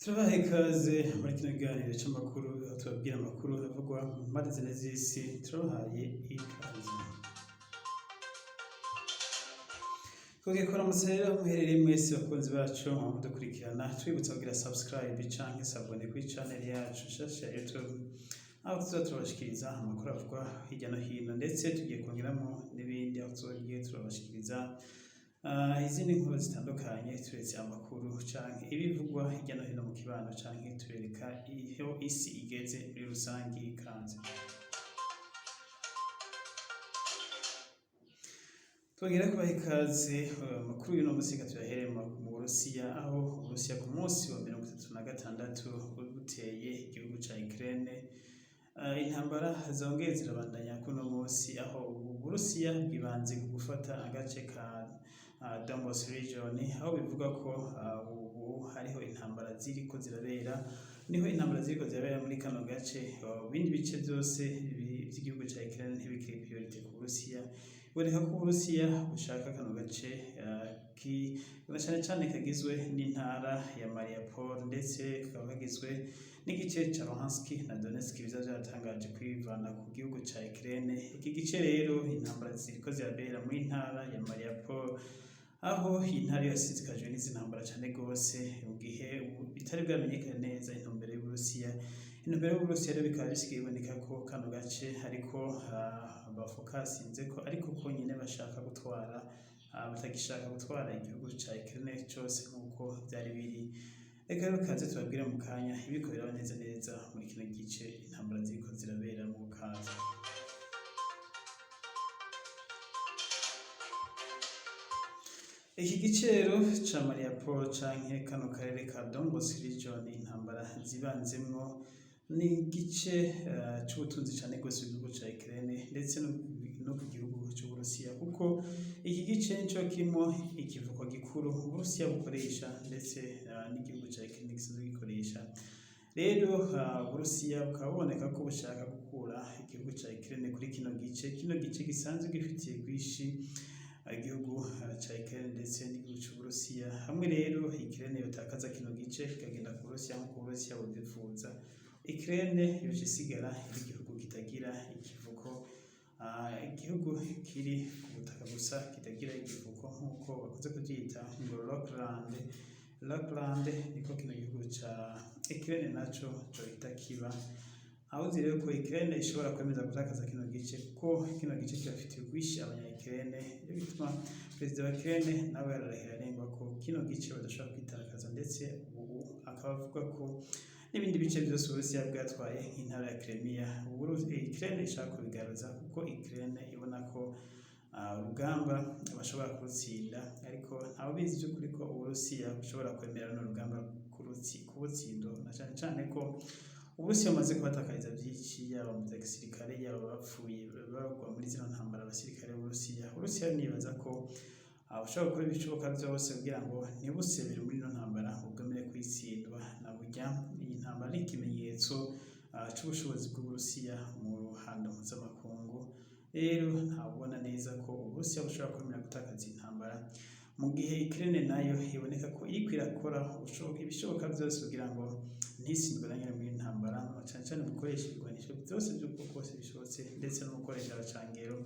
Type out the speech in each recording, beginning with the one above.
Turabaha ikaze muri kino kiganiro c'amakuru aho tubabwira amakuru avugwa mu mpande zine z'isi. Turabahaye ikaze kuramutsa rero muherereye mwese bakunzi bacu mudukurikirana, twibutsa kugira subscribe canke sabone kuri channel yacu nshasha ya YouTube, aho tuza turabashikiriza amakuru avugwa hirya no hino, ndetse tugiye kongeramo n'ibindi aho tugiye turabashikiriza izindi nkuru zitandukanye, turetse amakuru canke ibivugwa hirya no hino mu kibano, canke turereka aho isi igeze muri rusangi. Ikaze twongera kubaha ikaze. Amakuru y'uno musi tuyahereye mu Burusiya, aho Uburusiya ku munsi wa 36 buteye igihugu ca Ukraine. Intambara zongeye zirabandanya kuno munsi, aho Uburusiya bwibanze ku gufata agace ka Donbas region, aho bivuga ko ubu hariho intambara ziriko zirabera, niho intambara ziriko zirabera muri kano gace. Ibindi bice byose by'igihugu ca Ukraine ntibikiri priority ku Burusiya. Biboneka ko Uburusiya bushaka kano gace cane cane kagizwe n'intara ya Mariupol, ndetse kakaba kagizwe n'igice ca Luhansk na Donetsk biza vyatangaje kwivana ku gihugu ca Ukraine. Iki gice rero intambara ziriko zirabera muri ntara ya Mariupol, aho iyi ntara yasizikajwe n'izi ntambara cane gose, mu gihe bitari bwamenyekane neza intumbero y'Uburusiya. Intumbero y'Uburusiya rero bikaba bisigaye biboneka ko kano gace ariko bafokasinzeko, ariko ko nyene bashaka gutwara, batagishaka gutwara igihugu ca Ukraine cose nk'uko vyari biri. Reka rero kaze tubabwire mu kanya ibiriko biraba neza neza muri kino gice intambara ziriko zirabera mu kaza. Iki gicero ca Mariupol canke kano karere ka Donbas region intambara zibanzemwo ni igice c'ubutunzi cane gose igihugu ca Ukraine, ndetse no ku gihugu c'Uburusiya, kuko iki gice nico kirimo ikivuko gikuru Uburusiya bukoresha, ndetse n'igihugu ca Ukraine gisanzwe gikoresha. Rero Uburusiya bukaba buboneka ko bushaka gukura igihugu ca Ukraine kuri kino gice gisanzwe gifitiye rwishi igihugu ca Ukraine ndetse n'igihugu c'Uburusiya. Hamwe rero Ukraine yotakaza kino gice kikagenda ku Burusiya nk'uko Uburusiya buvyifuza, Ukraine yoca isigara ari igihugu kitagira ikivuko, igihugu kiri ku butaka gusa kitagira ikivuko nk'uko bakunze kuvyita ngo Rockland, niko kino gihugu ca Ukraine naco cohita kiba. Aho uzi rero ko Ukraine ishobora kwemeza gutakaza kino gice, kuko kino gice kirafitiye urwishi abanya-Ukraine. Iyo bituma perezida wa Ukraine nawe yararahira arengwa ko kino gice badashobora kwitakaza, ndetse ubu akaba avuga ko n'ibindi bice byose Uburusiya bwatwaye nk'intara ya Crimea Ukraine ishaka kubigaruza, kuko Ukraine ibona ko urugamba bashobora kurutsinda, ariko ntawe bizi by'ukuri ko Uburusiya bushobora kwemera runo rugamba kubutsinda, na cane cane ko Uburusiya bumaze kubatakariza vyinshi, yaba mu gisirikare, yaba bapfuye bagwa muri zino ntambara abasirikare b'Uburusiya. Uburusiya nibaza ko bushobora gukora ibishoboka vyose kugira ngo ntibusebere muri ino ntambara, bugomere kwitsindwa. Na burya iyi ntambara ni ikimenyetso c'ubushobozi bw'Uburusiya mu ruhando mpuzamakungu. Rero ntabona neza ko Uburusiya bushobora kwemera gutakaza intambara, mu gihe Ukraine nayo iboneka ko iriko irakora ibishoboka vyose kugira ngo ntisindwe na nyene muri intambara, cane cane mu gukoresha ibigwanisho vyose vy'ubwoko bwose bishobotse, ndetse no gukoresha abacangero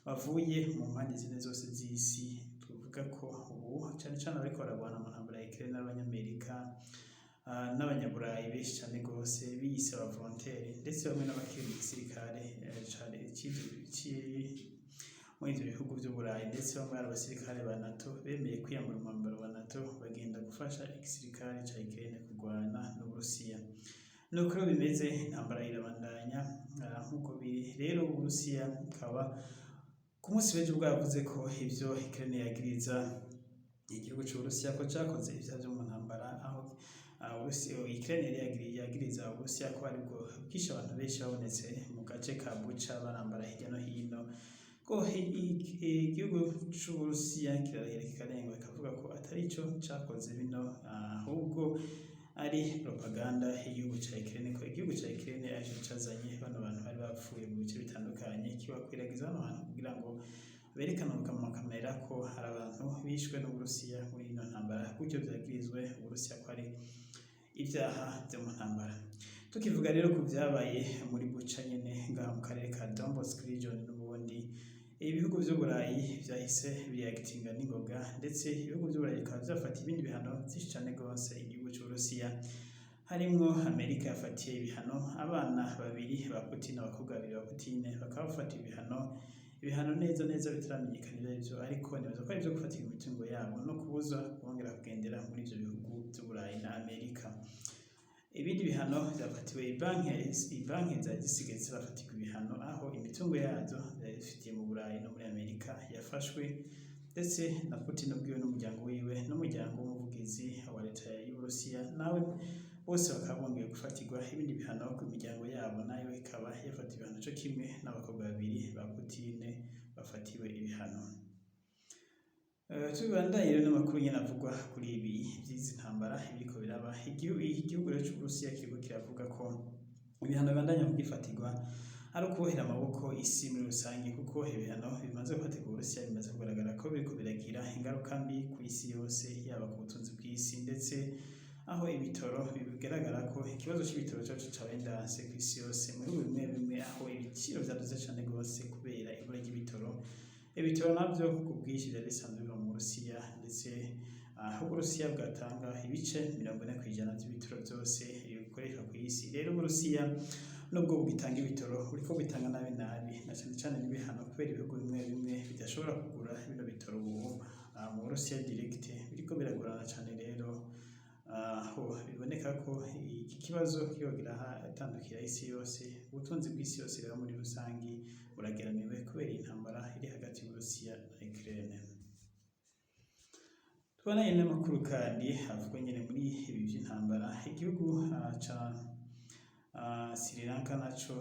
bavuye mu mpande zine zose z'isi. Tuvuga ko ubu cane cane abariko baragwana mu ntambara ya Ukraine n'Abanyamerika n'Abanyaburayi benshi cane gose biyise aba volontaire, ndetse bamwe n'abakiri mu gisirikare muri ivyo bihugu vy'Uburayi, ndetse bamwe ari abasirikare ba NATO bemeye kwiyambura umwambaro wa NATO bagenda gufasha igisirikare ca Ukraine kurwana n'Uburusiya. Nuko rero bimeze, intambara irabandanya nk'uko biri. Rero Uburusiya bukaba ku munsi w'ejo bwavuze ko ivyo Ukraine yagiriza igihugu c'Uburusiya ko cakoze ivyaha vyo mu ntambara, aho Ukraine yagiriza Uburusiya ko aribwo bwishe abantu benshi babonetse mu gace ka Bucha barambara hirya no hino, ko igihugu c'Uburusiya kirarahira kikarengwa kikavuga ko atari ico cakoze bino, ahubwo ari propaganda y'igihugu ca Ukraine, ko igihugu ca Ukraine arico cazanye bano bantu bari bapfuye mu bice bitandukanye, kibakwiragiza bano bantu kugira ngo berekana mu makamera ko hari abantu bishwe n'Uburusiya muri ino ntambara, gutyo vyagirizwe Uburusiya ko ari ibyaha byo mu ntambara. Tukivuga rero ku byabaye muri Bucha nyene ngaha mu karere ka Don Bosco region n'ubundi ibihugu by'Uburayi byahise bireactinga n'ingoga, ndetse ibihugu by'Uburayi bikaba byafata ibindi bihano byinshi cyane rwose igihugu cy'Uburusiya, harimwo Amerika yafatiye ibihano abana babiri ba Putin, abakobwa babiri ba Putin bakaba bafatiye ibihano neza bitaramenyekana ibyo, ariko nibaza ko ari byo gufatira imitungo yabo no kubuza kongera kugendera muri ibyo bihugu by'Uburayi na Amerika. Ibindi bihano byafatiwe ibanki zari zisigaye zirafatirwa ibihano, aho imitungo yazo yari ifitiye mu Burayi no muri Amerika yafashwe, ndetse na Putin ubwiwe n'umuryango wiwe n'umuryango w'umuvugizi wa leta y'Uburusiya nawe bose bakaba bongeye gufatirwa ibindi bihano ku miryango yabo, nayo ikaba yafatiwe ibihano cyo kimwe n'abakobwa babiri ba Putin bafatiwe ibihano. Tubandanye rero n'amakuru nyine avugwa kuri ibi by'izi ntambara biriko biraba. Igihugu rero cy'Uburusiya kiriko kiravuga ko ibihano bibandanya kugifatirwa ari ukubohera amaboko isi muri rusange, kuko ibihano bimaze gufatirwa Uburusiya bimaze kugaragara ko biriko biragira ingaruka mbi ku isi yose, yaba ku butunzi bw'isi, ndetse aho ibitoro bigaragara ko ikibazo cy'ibitoro cyacu cabaye ndanse ku isi yose mu bihugu bimwe bimwe, aho ibiciro vyaduze cane rwose kubera ibura ry'ibitoro. Ibitoro navyo ku bwinshi byari bisanzwe biba mu Burusiya, ndetse aho Uburusiya bwatanga ibice 40% by'ibitoro byose bikoreshwa ku isi. Rero Uburusiya nubwo bugitanga ibitoro buriko bitanga nabi na cyane n'ibihano, kubera ibihugu bimwe bimwe bidashobora kugura bino bitoro ubu mu Burusiya direct biriko biragorana cyane. Rero aho biboneka ko iki kibazo kiyogira atandukira isi yose, ubutunzi bw'isi yose rero muri rusangi burageramiwe kubera intambara iri hagati y'Uburusiya na Ukraine. Tubonanye n'amakuru kandi havugwa nyine muri ibi by'intambara, igihugu ca Sri Lanka naco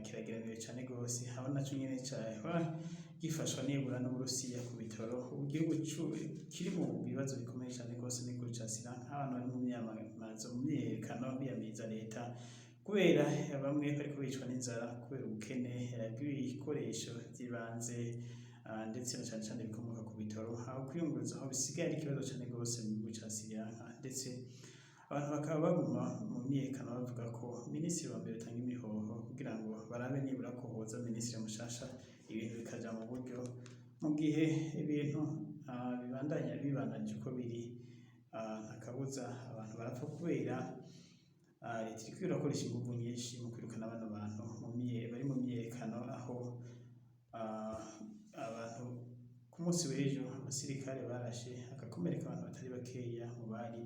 kirageramiwe cyane rwose, aho naco nyene gifashwa nibura n'Uburusiya ku bitoro. Igihugu kiri mu bibazo bikomeye cyane rwose n'igihugu ca Sri Lanka, abantu bari mu myamamazo mu myiyerekano biyamiriza leta kubera bamwe bariko bicwa n'inzara kubera ubukene bw'ibikoresho by'ibanze, ndetse na cyane bikomoka ku bitoro, aho kwiyunguruza aho bisigaye ari ikibazo cyane rwose mu gihugu ca Sri Lanka. Ndetse abantu bakaba baguma mu myiyerekano bavuga ko minisitiri wa mbere atanga imihoho kugira ngo barabe nibura ko hoza minisitiri mushasha, ibintu bikaja mu buryo, mu gihe ibintu bibandanije uko biri ntakabuza abantu barapfa kubera leta iriko irakoresha inguvu nyinshi mu kwirukana bano bantu bari mu myiyerekano, aho abantu ku munsi w'ejo abasirikare barashe hagakomereka abantu batari bakeya mu bari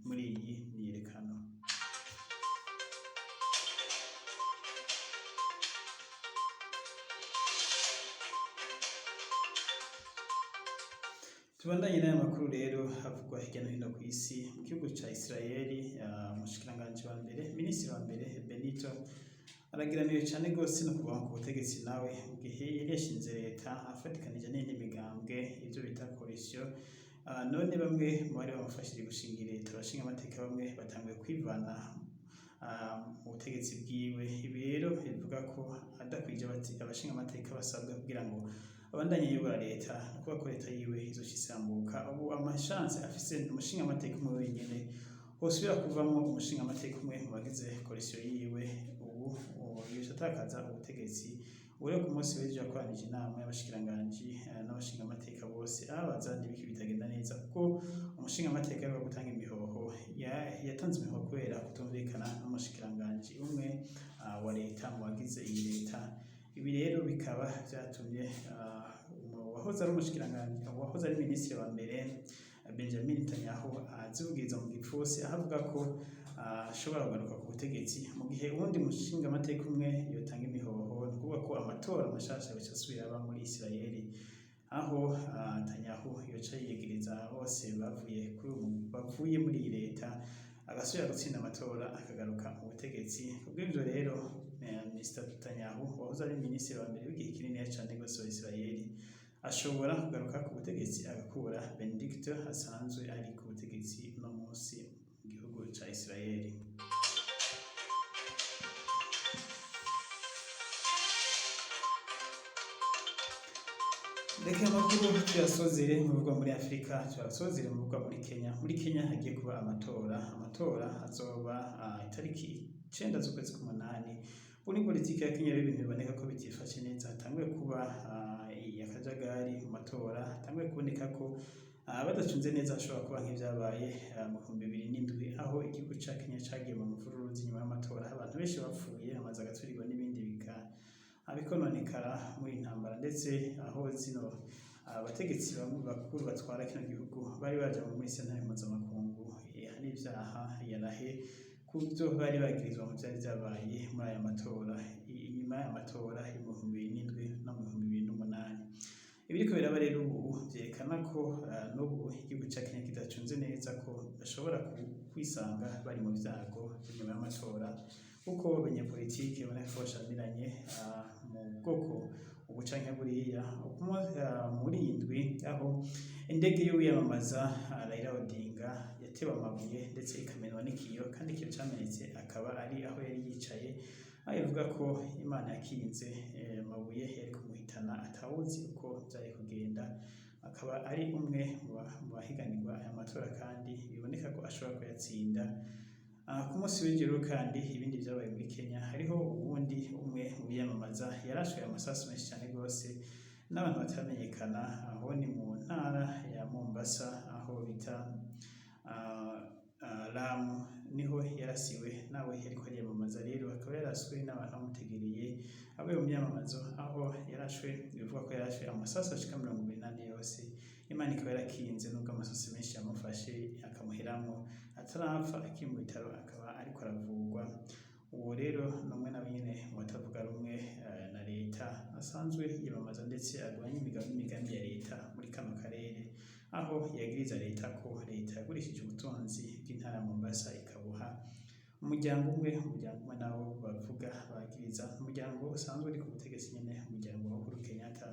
muri iyi myiyerekano. Tubandanye n'aya makuru rero havugwa hirya no hino ku isi. Mu gihugu ca Israeli, umushikiranganji wa mbere, minisitiri wa mbere Benito aragiramiwe cyane rwose no kuva ku butegetsi nawe, mu gihe yari yashinze leta afatikanije n'indi migambwe, ibyo bita coalition. None bamwe mu bari bamufashije gushinga leta, abashinga amateka bamwe batanguye kwivana mu butegetsi bwiwe. Ibi rero bivuga ko adakwije abashinga amateka basabwa kugira ngo abandanye yobora leta, kuko leta yiwe izoshisambuka. Ubu amashanse afise umushinga amateka umwe wenyene, hosubira kuvamo umushinga amateka umwe mu bagize coalition yiwe. Ubu yoshatakaza ubutegetsi. Ure ku munsi w'ejo yakoranije inama y'abashikiranganji n'abashinga amateka bose, ababaza n'ibiki bitagenda neza, kuko umushinga amateka yo gutanga imihoho yatanze imihoho kubera kutumvikana n'umushikiranganji umwe wa leta mu bagize iyi leta. Ibi rero bikaba byatumye uwahoze ari umushikiranganji, uwahoze ari minisitiri wa mbere Benjamin Netanyahu azibwiriza mu gipfusi, ahavuga ko ashobora kugaruka ku butegetsi, mu gihe uwundi mushinga amateka umwe yotanga imihoho. Ni ukuvuga ko amatora mashasha yoca asubira aba muri Isirayeli, aho Netanyahu yoca yiyegereza bose bavuye muri iyi leta, agasubira gutsinda amatora akagaruka mu butegetsi. Kubw'ibyo rero Mr. Netanyahu wahoze ari minisitiri wa mbere w'igihe kinini cyane rwose wa Isirayeli ashobora kugaruka ku butegetsi agakura Benedict asanzwe ari ku butegetsi no munsi mu gihugu ca Isirayeli. Reka amakuru tuyasozere mu bihugu muri Afurika, tuyasozere mu bihugu muri Kenya. Muri Kenya hagiye kuba amatora azoba itariki 9 z'ukwezi k'umunani. Muri politiki ya Kenya rero ibintu biboneka ko bitifashe neza, hatanguye kuba akajagari mu matora, hatanguye kuboneka ko badacunze neza hashobora kuba nk'ivyabaye mu 2007 aho igihugu ca Kenya cagiye mu mvururu z'inyuma y'amatora, abantu benshi bapfuye, amazu agaturirwa n'ibindi bikononekara muri intambara, ndetse aho zino abategetsi bamwe bakuru batwara kino gihugu bari baje muri sentare mpuzamakungu hari ivyaha yarahe ku byo bari bagirizwa mu vyari vyabaye muri aya matora, inyuma y'amatora mu 2007 no mu 2008. Ibiriko biraba rero ubu vyerekana ko n'ubu igihugu ca Kenya kidacunze neza, ko bashobora kwisanga bari mu vyago inyuma y'amatora, kuko abanyapolitike boneka ko bashamiranye mu bwoko ubu canke buriya. Muri indwi aho indege y'uwiyamamaza Raila Odinga yatewe amabuye ndetse ikamenwa n'ikiyo, kandi ikiyo camenetse akaba ari aho yari yicaye, aho ivuga ko Imana yakinze amabuye yari kumuhitana atawuzi uko vyari kugenda. Akaba ari umwe mu bahiganirwa aya matora, kandi biboneka ko ashobora kuyatsinda. Ku munsi w'ijoro kandi ibindi vyabaye muri Kenya, hariho uwundi umwe mu biyamamaza yarashwe amasasu menshi cyane rwose n'abantu bataramenyekana, aho ni mu ntara ya Mombasa aho bita Lamu, niho yarasiwe nawe yariko ariyamamaza. Rero akaba yarashwe n'abantu bamutegereye avuye mu myamamazo, aho yarashwe bivuga ko yarashwe amasasu ashika 24 yose. Imana ikaba yarakinze nubwo amasasu menshi yamufashe akamuheramwo, atarapfa akiri mu bitaro, akaba ariko aravurwa. Uwo rero n'umwe nawe nyene mu batavuga rumwe na leta, asanzwe yiyamamaza ndetse arwanya imigambi ya leta muri kano karere, aho yagiriza leta ko leta yagurishije ubutunzi bw'intara ya Mombasa ikabuha umuryango umwe nawo bavuga bagiriza umuryango usanzwe uri ku butegetsi nyene, umuryango wa Uhuru Kenyatta,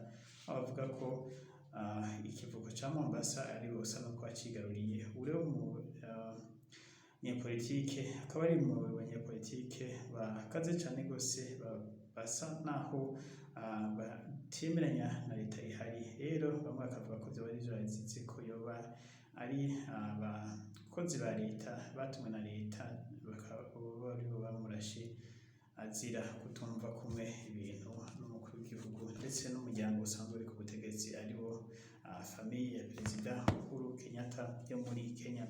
aho bavuga ko ikivuko ca Mombasa ari usa no kwacigaruriye. Uriho mu nyepolitike, akaba ari mu banyepolitike bakaze cane gose, basa naho batemeranya na leta ihari. Rero bamwe bakavuga ko vyoba ari vyazize ko yoba ari abakozi ba leta batumwe na leta, bakaba aribo bamurashe azira kutumva kumwe ibintu n'umukuru w'igihugu ndetse n'umuryango usanzwe uri ku butegetsi, aribo famiye ya Perezida Uhuru Kenyatta yo muri Kenya.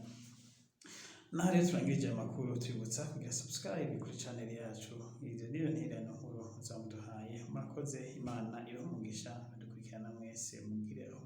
Naho rero turangije amakuru, twibutsa kugira subscribe kuri channel yacu. Izo niyo ntererano nkuru zamuduhaye. Murakoze, Imana ibahe umugisha, adukurikirana mwese, mugire aho